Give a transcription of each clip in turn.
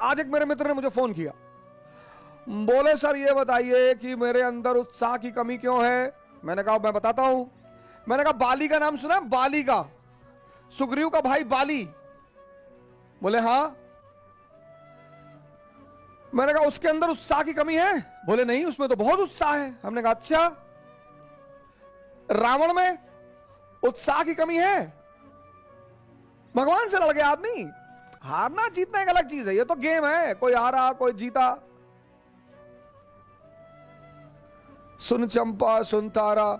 आज एक मेरे मित्र ने मुझे फोन किया, बोले सर ये बताइए कि मेरे अंदर उत्साह की कमी क्यों है। मैंने कहा मैं बताता हूं। मैंने कहा बाली का नाम सुना? बाली का, सुग्रीव का भाई बाली। बोले हां। मैंने कहा उसके अंदर उत्साह की कमी है? बोले नहीं, उसमें तो बहुत उत्साह है। हमने कहा अच्छा, रावण में उत्साह की कमी है? भगवान से लड़ गया आदमी। हारना जीतना एक अलग चीज है, ये तो गेम है, कोई हारा कोई जीता। सुन चंपा सुन तारा,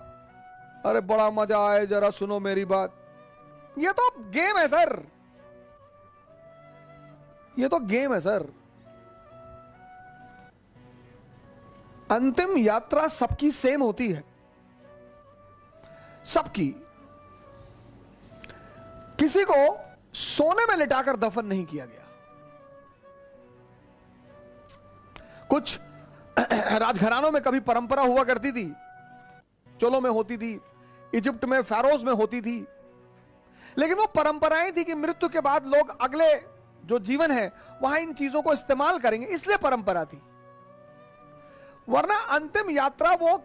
अरे बड़ा मजा आए जरा सुनो मेरी बात। ये तो गेम है सर, ये तो गेम है सर। अंतिम यात्रा सबकी सेम होती है, सबकी। किसी को सोने में लिटाकर दफन नहीं किया गया। कुछ राजघरानों में कभी परंपरा हुआ करती थी, चोलों में होती थी, इजिप्ट में फैरोज में होती थी, लेकिन वो परंपराएं थी कि मृत्यु के बाद लोग अगले जो जीवन है वहां इन चीजों को इस्तेमाल करेंगे, इसलिए परंपरा थी। वरना अंतिम यात्रा वो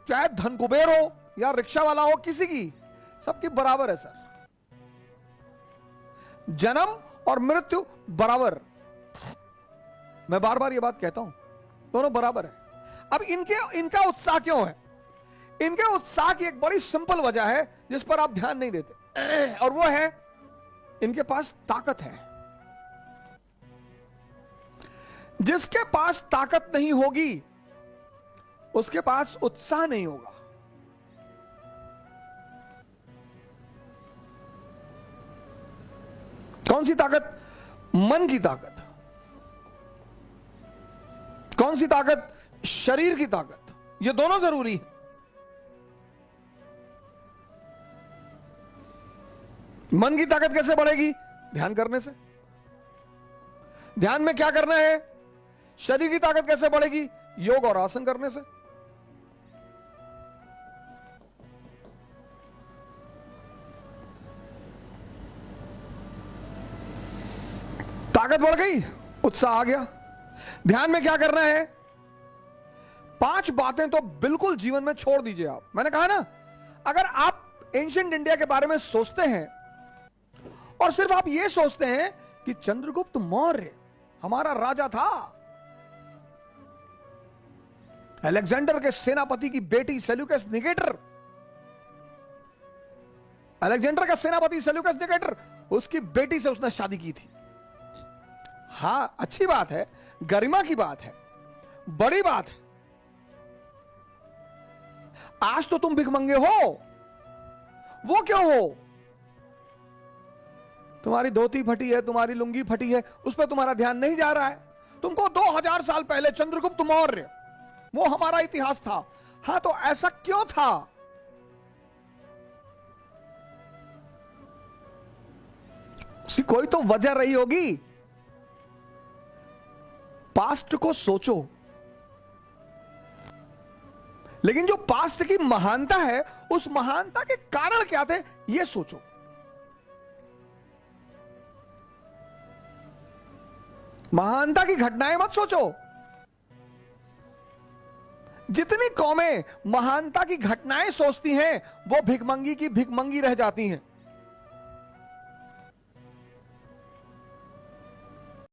चाहे धन कुबेर हो या रिक्शा वाला हो, किसी की, सबकी बराबर है सर। जन्म और मृत्यु बराबर। मैं बार बार ये बात कहता हूं, दोनों बराबर है। अब इनका उत्साह क्यों है? इनके उत्साह की एक बड़ी सिंपल वजह है जिस पर आप ध्यान नहीं देते, और वो है इनके पास ताकत है। जिसके पास ताकत नहीं होगी उसके पास उत्साह नहीं होगा। कौन सी ताकत? मन की ताकत। कौन सी ताकत? शरीर की ताकत। ये दोनों जरूरी है। मन की ताकत कैसे बढ़ेगी? ध्यान करने से। ध्यान में क्या करना है? शरीर की ताकत कैसे बढ़ेगी? योग और आसन करने से। ताकत बढ़ गई, उत्साह आ गया। ध्यान में क्या करना है? 5 बातें तो बिल्कुल जीवन में छोड़ दीजिए आप। मैंने कहा ना, अगर आप एंशिएंट इंडिया के बारे में सोचते हैं और सिर्फ आप ये सोचते हैं कि चंद्रगुप्त मौर्य हमारा राजा था, अलेक्जेंडर के सेनापति की बेटी सेल्यूकस निकेटर, अलेक्जेंडर का सेनापति सेल्यूकस निकेटर, उसकी बेटी से उसने शादी की थी। हां, अच्छी बात है, गरिमा की बात है, बड़ी बात है। आज तो तुम भिखमंगे हो। वो क्यों हो? तुम्हारी धोती फटी है, तुम्हारी लुंगी फटी है, उस पर तुम्हारा ध्यान नहीं जा रहा है। तुमको 2000 साल पहले चंद्रगुप्त मौर्य, वो हमारा इतिहास था। हां, तो ऐसा क्यों था? उसकी कोई तो वजह रही होगी। पास्ट को सोचो, लेकिन जो पास्ट की महानता है, उस महानता के कारण क्या थे, यह सोचो। महानता की घटनाएं मत सोचो। जितनी कौमें महानता की घटनाएं सोचती हैं, वो भिखमंगी की भिखमंगी रह जाती हैं।